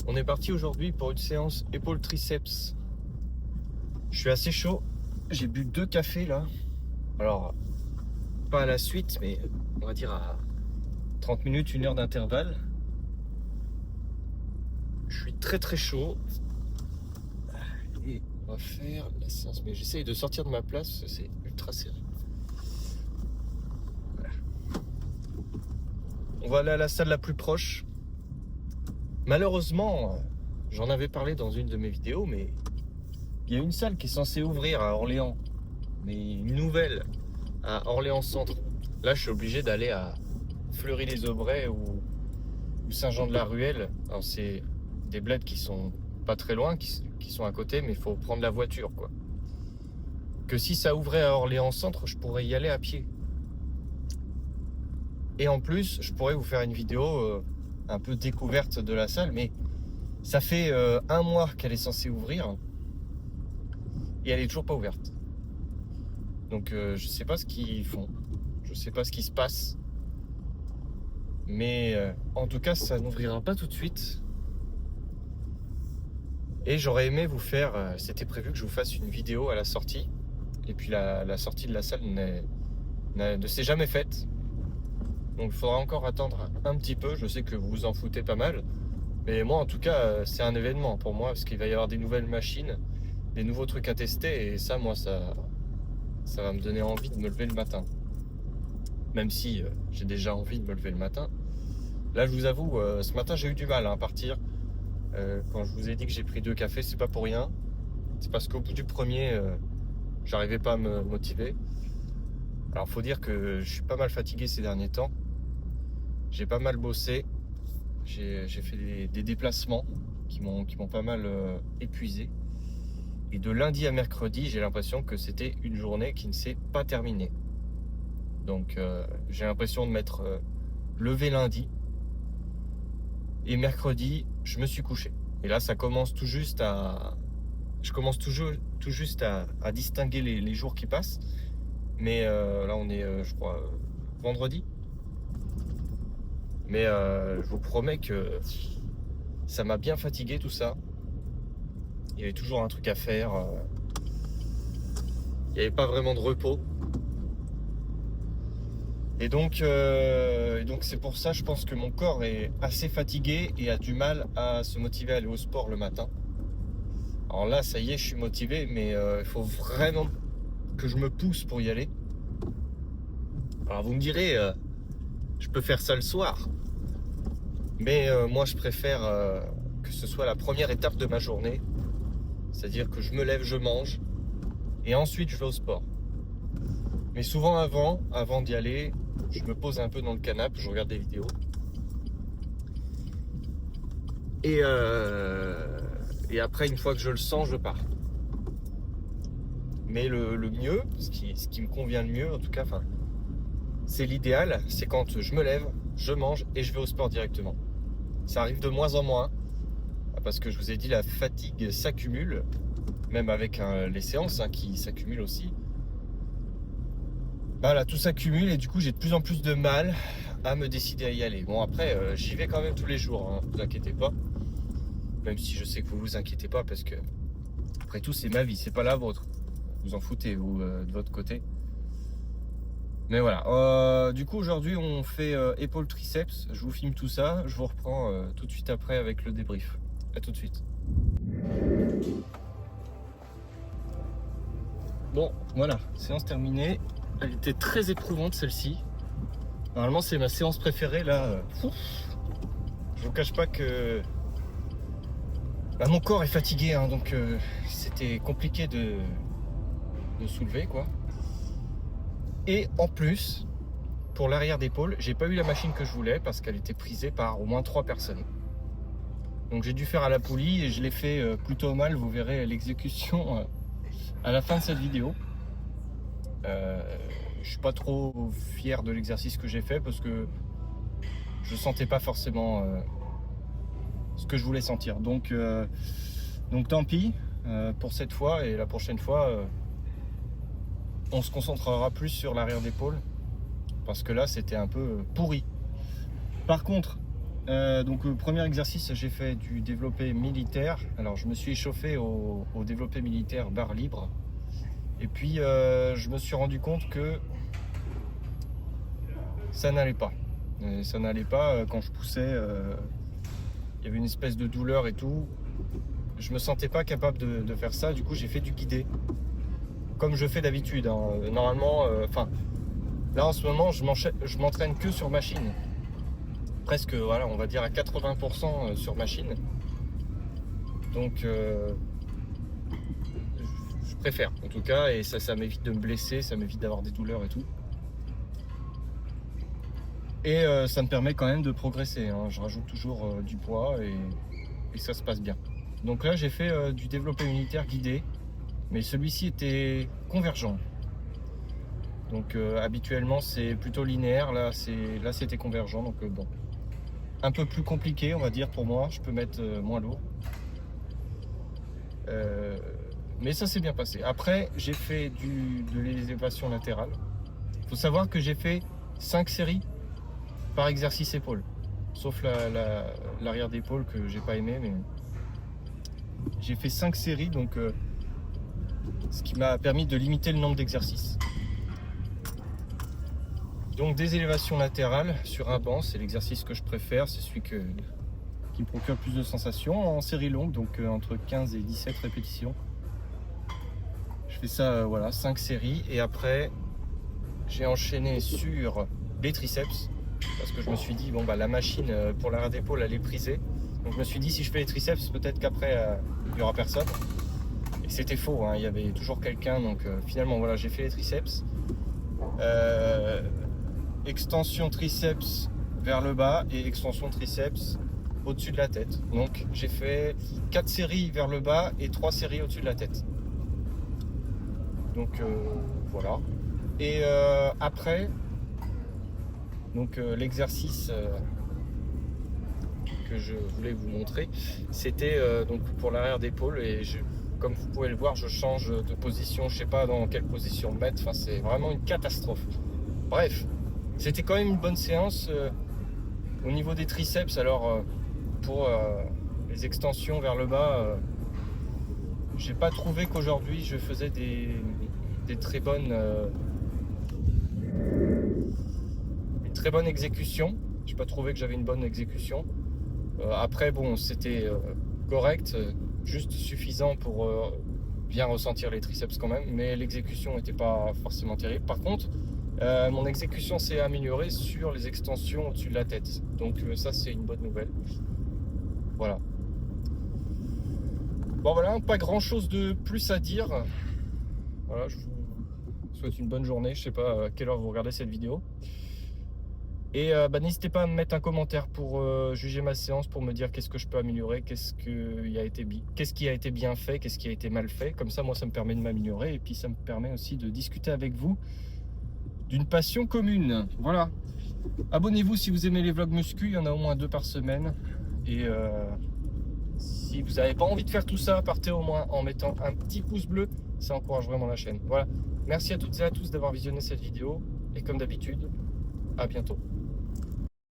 On est parti aujourd'hui pour une séance épaule triceps. Je suis assez chaud. J'ai bu 2 cafés là. Alors, pas à la suite, mais on va dire à 30 minutes, 1 heure d'intervalle. Je suis très très chaud. Et on va faire la séance. Mais j'essaye de sortir de ma place parce que c'est ultra serré. Voilà. On va aller à la salle la plus proche. Malheureusement, j'en avais parlé dans une de mes vidéos, mais il y a une salle qui est censée ouvrir à Orléans, mais une nouvelle à Orléans-Centre. Là, je suis obligé d'aller à Fleury-les-Aubrais ou Saint-Jean-de-la-Ruelle. Alors, c'est des bleds qui sont pas très loin, qui sont à côté, mais il faut prendre la voiture, quoi. Que si ça ouvrait à Orléans-Centre, je pourrais y aller à pied. Et en plus, je pourrais vous faire une vidéo un peu découverte de la salle, mais ça fait 1 mois qu'elle est censée ouvrir et elle est toujours pas ouverte. Donc je sais pas ce qu'ils font, je sais pas ce qui se passe, mais en tout cas ça n'ouvrira pas tout de suite. Et j'aurais aimé vous faire, c'était prévu que je vous fasse une vidéo à la sortie, et puis la sortie de la salle ne s'est jamais faite. Donc il faudra encore attendre un petit peu. Je sais que vous vous en foutez pas mal, mais moi en tout cas c'est un événement pour moi, parce qu'il va y avoir des nouvelles machines, des nouveaux trucs à tester, et ça moi ça va me donner envie de me lever le matin. Même si j'ai déjà envie de me lever le matin. Là je vous avoue, ce matin j'ai eu du mal à partir. Quand je vous ai dit que j'ai pris 2 cafés, c'est pas pour rien. C'est parce qu'au bout du premier, j'arrivais pas à me motiver. Alors faut dire que je suis pas mal fatigué ces derniers temps. J'ai pas mal bossé. J'ai fait des déplacements qui m'ont pas mal épuisé. Et de lundi à mercredi, j'ai l'impression que c'était une journée qui ne s'est pas terminée. Donc j'ai l'impression de m'être levé lundi. Et mercredi, je me suis couché. Et là, ça commence tout juste à... Je commence tout juste à distinguer les jours qui passent. Mais là, on est, je crois, vendredi. Mais je vous promets que ça m'a bien fatigué tout ça. Il y avait toujours un truc à faire. Il n'y avait pas vraiment de repos. Et donc c'est pour ça, je pense que mon corps est assez fatigué et a du mal à se motiver à aller au sport le matin. Alors là, ça y est, je suis motivé, mais il faut vraiment que je me pousse pour y aller. Alors vous me direz, je peux faire ça le soir. Mais moi, je préfère que ce soit la première étape de ma journée. C'est-à-dire que je me lève, je mange, et ensuite je vais au sport. Mais souvent avant d'y aller, je me pose un peu dans le canapé, je regarde des vidéos. Et après, une fois que je le sens, je pars. Mais le mieux, ce qui me convient le mieux, en tout cas, c'est l'idéal, c'est quand je me lève, je mange et je vais au sport directement. Ça arrive de moins en moins, parce que je vous ai dit, la fatigue s'accumule, même avec les séances qui s'accumulent aussi. Voilà, tout s'accumule et du coup j'ai de plus en plus de mal à me décider à y aller. Bon après, j'y vais quand même tous les jours, hein, vous inquiétez pas. Même si je sais que vous vous inquiétez pas, parce que après tout c'est ma vie, c'est pas la vôtre. Vous en foutez vous de votre côté. Mais voilà, du coup aujourd'hui on fait épaule triceps. Je vous filme tout ça, je vous reprends tout de suite après avec le débrief. A tout de suite. Bon voilà, séance terminée. Elle était très éprouvante celle-ci. Normalement c'est ma séance préférée là. Je vous cache pas que mon corps est fatigué, hein, donc c'était compliqué de soulever quoi. Et en plus, pour l'arrière d'épaule, j'ai pas eu la machine que je voulais parce qu'elle était prisée par au moins 3 personnes. Donc j'ai dû faire à la poulie et je l'ai fait plutôt mal. Vous verrez l'exécution à la fin de cette vidéo. Je suis pas trop fier de l'exercice que j'ai fait parce que je sentais pas forcément ce que je voulais sentir. Donc tant pis pour cette fois, et la prochaine fois on se concentrera plus sur l'arrière d'épaule parce que là c'était un peu pourri. Par contre, Premier exercice, j'ai fait du développé militaire. Alors je me suis échauffé au développé militaire barre libre. Et puis je me suis rendu compte que ça n'allait pas. Ça n'allait pas quand je poussais. Il y avait une espèce de douleur et tout. Je me sentais pas capable de faire ça. Du coup, j'ai fait du guidé, comme je fais d'habitude, hein. Normalement, là en ce moment, je m'entraîne que sur machine. Presque, voilà, on va dire à 80% sur machine. Donc, je préfère en tout cas, et ça m'évite de me blesser, ça m'évite d'avoir des douleurs et tout. Et ça me permet quand même de progresser, hein. Je rajoute toujours du poids et ça se passe bien. Donc là, j'ai fait du développé militaire guidé, mais celui-ci était convergent. Donc habituellement, c'est plutôt linéaire. Là, c'était convergent. Donc bon, un peu plus compliqué, on va dire, pour moi. Je peux mettre moins lourd. Mais ça s'est bien passé. Après, j'ai fait de l'élévation latérale. Il faut savoir que j'ai fait 5 séries par exercice épaule. Sauf l'arrière d'épaule que j'ai pas aimé, mais j'ai fait 5 séries, donc ce qui m'a permis de limiter le nombre d'exercices. Donc des élévations latérales sur un banc, c'est l'exercice que je préfère, c'est celui qui me procure plus de sensations en série longue, donc entre 15 et 17 répétitions. Je fais ça, voilà, 5 séries, et après j'ai enchaîné sur les triceps, parce que je me suis dit, bon bah la machine pour l'arrière d'épaule elle est prisée, donc je me suis dit si je fais les triceps, peut-être qu'après il n'y aura personne. Et c'était faux, hein, il y avait toujours quelqu'un, donc finalement voilà, j'ai fait les triceps. Extension triceps vers le bas et extension triceps au-dessus de la tête. Donc j'ai fait 4 séries vers le bas et 3 séries au-dessus de la tête. Donc voilà. Et après, donc l'exercice que je voulais vous montrer, c'était donc pour l'arrière d'épaule, et comme vous pouvez le voir, je change de position, je sais pas dans quelle position me mettre, enfin c'est vraiment une catastrophe. Bref, c'était quand même une bonne séance au niveau des triceps. Alors pour les extensions vers le bas, j'ai pas trouvé qu'aujourd'hui je faisais des très bonnes une très bonne exécution. J'ai pas trouvé que j'avais une bonne exécution. Après bon, c'était correct, juste suffisant pour bien ressentir les triceps quand même, mais l'exécution n'était pas forcément terrible. Par contre, mon exécution s'est améliorée sur les extensions au-dessus de la tête. Donc ça, c'est une bonne nouvelle. Voilà. Bon voilà, pas grand chose de plus à dire. Voilà, je vous souhaite une bonne journée. Je sais pas à quelle heure vous regardez cette vidéo. Et n'hésitez pas à me mettre un commentaire pour juger ma séance, pour me dire qu'est-ce que je peux améliorer, qu'est-ce qui a été bien fait, qu'est-ce qui a été mal fait. Comme ça, moi, ça me permet de m'améliorer, et puis ça me permet aussi de discuter avec vous d'une passion commune. Voilà. Abonnez-vous si vous aimez les vlogs muscu, il y en a au moins 2 par semaine. Et si vous n'avez pas envie de faire tout ça, partez au moins en mettant un petit pouce bleu, ça encourage vraiment la chaîne. Voilà. Merci à toutes et à tous d'avoir visionné cette vidéo, et comme d'habitude, à bientôt.